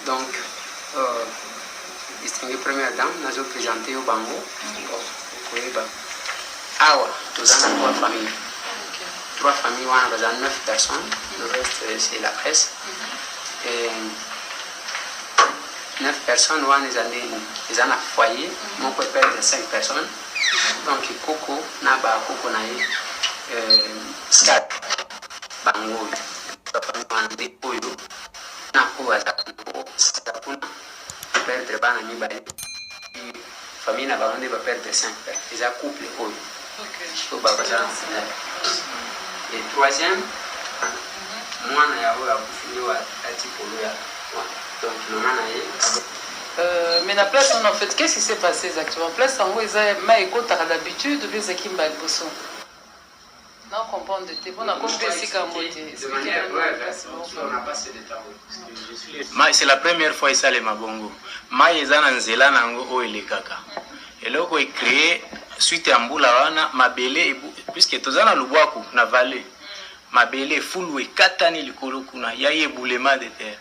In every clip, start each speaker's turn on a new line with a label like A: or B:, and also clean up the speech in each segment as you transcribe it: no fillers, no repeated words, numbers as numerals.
A: Donc, distinguée première dame, nous avons présenté au Bango. Awa, nous avons trois familles. Trois familles, nous avons 9 personnes. Le reste, c'est la presse. Et 9 personnes, nous avons un foyer. Mon père de 5 personnes. Donc, Coco, Naba, Coco, Naï, Skat, Bango, Oyo, Nako, Azapuna, perdre bana mi bali. Famille n'a pas de perdre 5 pères. Ils ont couple Oyo. Et troisième, moi, je suis donc,
B: mais la place, en fait, qu'est-ce qui s'est passé exactement? La place, en haut, ils ont d'habitude ou bien ils ont non, comprendre de tes bonnes, on
C: c'est la première fois que Mabongo. Mai ezana nzela nango o elekaka. Eloko est créé suite à mbula wana mabele puisque tozana lubwaku na vallée. Mabele fulu ekatani likolo kuna yaye boulema de terre.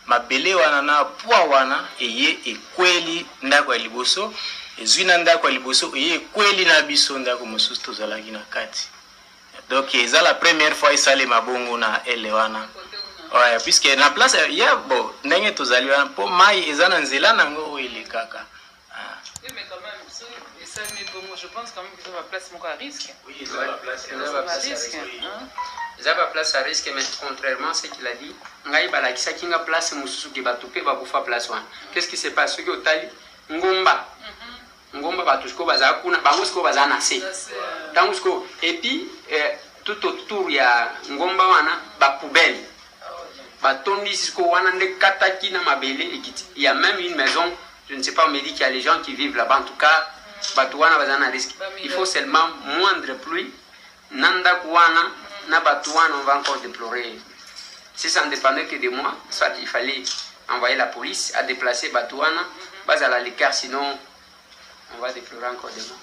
C: Mabele wana na poa wana eye ekweli ndako ya liboso, ezwina ndako ya liboso eye ekweli na biso ndako mosusu tozalaki na kati. Donc c'est la première fois que ça les mabongo na elewana. Ouais, puisque na place ya bon ndenge tozali wana po mai ezana nzela nango ele kaka.
B: Oui mais quand même ça mais bon je pense quand même que ça va place mon risque.
A: Oui, ils ont la place à risque. Ils ont la place à risque mais contrairement à ce qu'il a dit, ngai balakisa kinga place mususu ke batupe ba kufa place wana. Qu'est-ce qui se passe ce que otali ngomba. Ngomba batusko baza kuna bangusko baza na se. Tangusko et puis tout autour ya ngomba wana ba poubelle. Ba tondisko wana nde kataki na mabele ekiti. Il y a même une maison, je ne sais pas, on me dit qu'il y a les gens qui vivent là-bas en tout cas, batuwana baza na risque. Il faut seulement moindre pluie nanda kuana na batuwana on va encore déplorer. Si ça ne dépendait que de moi, soit il fallait envoyer la police à déplacer batuwana bas à l'écart sinon on va déplorer encore des mots.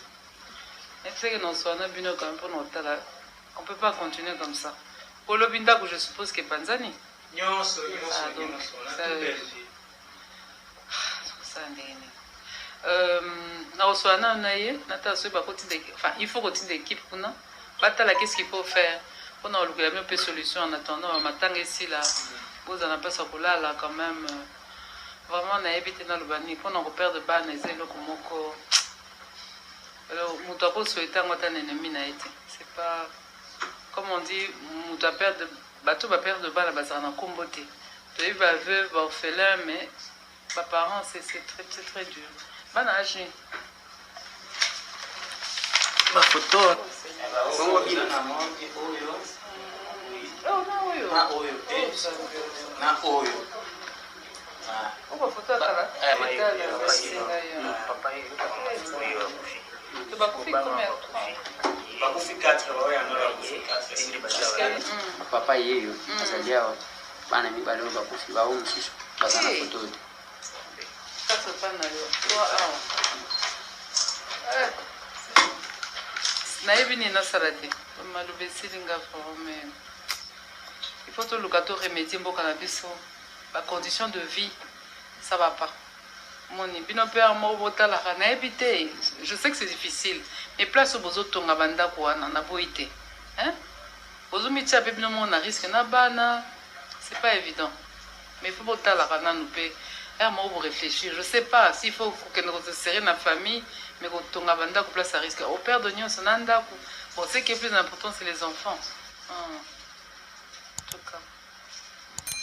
B: On ne peut pas continuer comme ça. Pour le binda, je suppose que Panzani. Il faut continuer d'équipe. Qu'est-ce qu'il faut faire pour nous la meilleure solution en attendant matin ici là vous en avez pas là quand même vraiment on a évité dans le bani pour nous repère de ban et zélo komoko alors mutako souhaiter ngota ennemi na été c'est pas comme on dit mutako perdre bateau va perdre de ban la base en comboté tu va veuve orphelin mais les parents c'est très dur ban âge
C: ma photo
A: papa yeyo azalia bana mi balo bakufi ba umususu bazana photo
B: nayebi nasarate malobe silinga mais il faut tout le gâteau remédier mboka na biso ba condition de vie ça va pas moni bino père mo botala na éviter je sais que c'est difficile mais place au bozo tonga banda ko wana na boité hein bozo mitia pe bino mo na risque na bana c'est pas évident mais il faut botala kana nous pe mo vous réfléchir je sais pas s'il faut que nous se serrer na famille mais ko tonga banda ko place à risque au père de nyon sonanda bon ce qui est plus important c'est les enfants en tout cas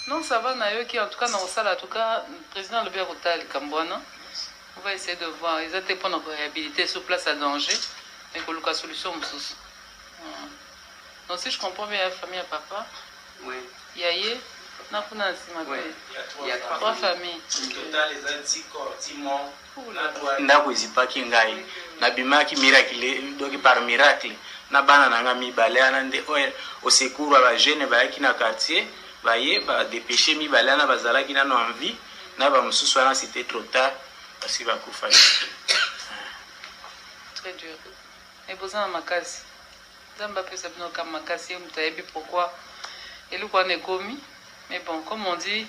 B: non, ça va, en tout cas, dans le salle, en tout cas, le président Lebert Rotal Kambouana, on va essayer de voir. Ils ont été pour notre réhabiliter sur place à danger, mais qu'on a une solution. Donc, si je comprends bien la famille à papa,
A: oui.
B: Yaye, Na kuna sima
A: Oui.
B: pe.
A: Il y a
B: 3 familles.
C: total eza 10 corps 10 morts ndako ezipaki ngai nabimaki miracle donc par miracle na bana nanga mibale ana nde au secours ba jeune bayaki na quartier baye ba dépêcher mibale ana bazalaki nano en vie na ba mususu ana c'était trop tard parce que bakufa.
B: Très dur. Et besoin de makasi. Zamba peut s'abonner comme makasi mutayebi pourquoi et le quoi n'est commis. Mais bon, comme on dit,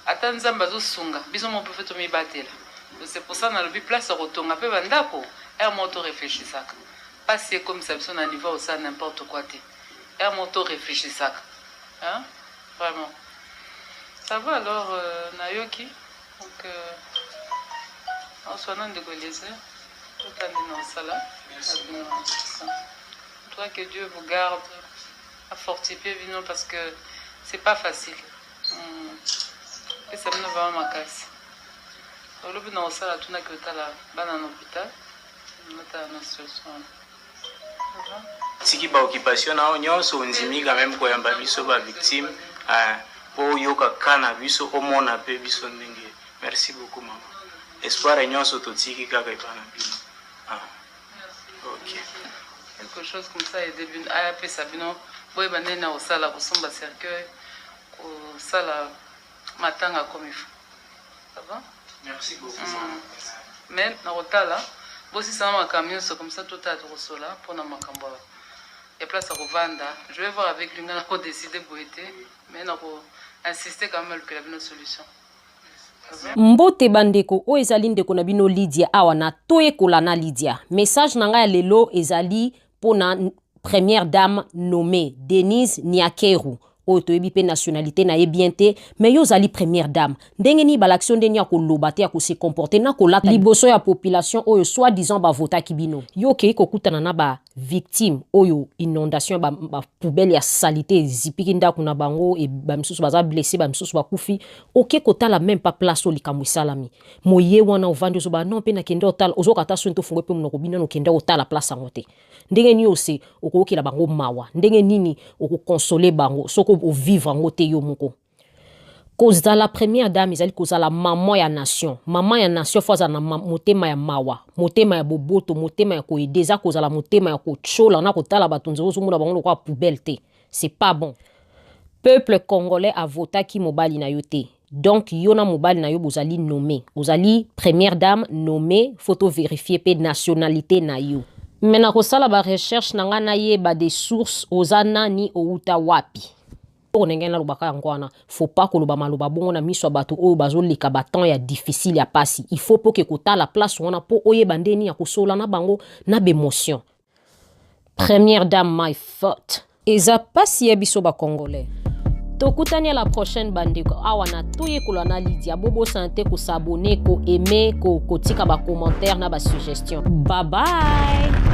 B: attends Zamba zo sunga. Bisous mon peut faire tomber battre. C'est pour ça dans le place retourne un peu bandako. Un moto réfléchit ça. Pas c'est comme ça on a niveau ça n'importe quoi t'es. Un moto réfléchit ça. Hein? Vraiment. Ça va alors Nayoki. Donc en soignant de Goliath. Tout en salam. Toi que Dieu vous garde à fortifier vino parce que c'est pas facile. Et ça me va ma casse. Au lieu de nous ça tout n'a que t'as la banane hôpital. Notre situation.
C: Tiki ba occupation na nyonso nzimi quand même koyamba biso ba victime po yoka kana biso omona pe biso ndenge. Merci beaucoup maman. Espoir nyonso to tiki kaka ipana bino. OK.
B: Quelque chose comme ça est début à peu ça bino boy banena au sala ko somba cercueil ko sala matanga comme il faut. Ça va?
C: Merci beaucoup.
B: Mais na rotala bosi ça ma camion c'est comme ça tout à droit sola pour na makambo. Il y a place à revendre. Je vais voir avec lui on a décidé pour été mais on a insister quand même que la bonne solution.
D: Mbote bandeko o ezali ndeko na bino Lydia awa na toye kolana Lydia. Message na ngai lelo ezali pona première dame nommée Denise Niakeru. O toyebi pe nationalité na yebiente mais yo zali première dame. Ndenge ni balaction ndeni ya koloba te ya ko se comporter na kolata liboso ya population oyo soit disant ba vota kibino. Yo ke kokutana na ba victime oyo inondation ba poubelle ya salité zipiki ndako na bango e ba misusu baza blessé ba misusu ba kufi oke kotala même pas place o likambo salami moye wana ovandi zo ba non pe na kende otala ozokata so nto fungwe pe munoko bina no kende otala place ngote ndenge ni ose okokela bango mawa ndenge nini okokonsoler bango soko o vivre ngote yo moko cause la première dame ezali cause la maman ya nation foza na motema ya mawa motema ya boboto motema ya koede za cause la motema ya kochola na kotala batonzo ozomuna bango kwa poubelle te c'est pas bon. Peuple congolais a voté ki mobali na yo te donc yona mobali na yo bozali nommé ozali première dame nommé photo vérifier pe nationalité na yo mena ko sala ba recherche na ngana ye ba des sources ozana ni outa wapi. On ngena lobaka ngwana faut pas koloba maloba bongo na miso bato oyo bazoleka baton ya difficile ya pasi il faut po ke kota la place wana po oyeba ndeni ya kosola na bango na bémotion. Première dame my faute eza pasi ya biso ba congolais tokutani à la prochaine bandeko awa na toye kolana Lydia bobo santé ko s'abonner ko aimer ko tika ba commentaire na ba suggestion bye bye.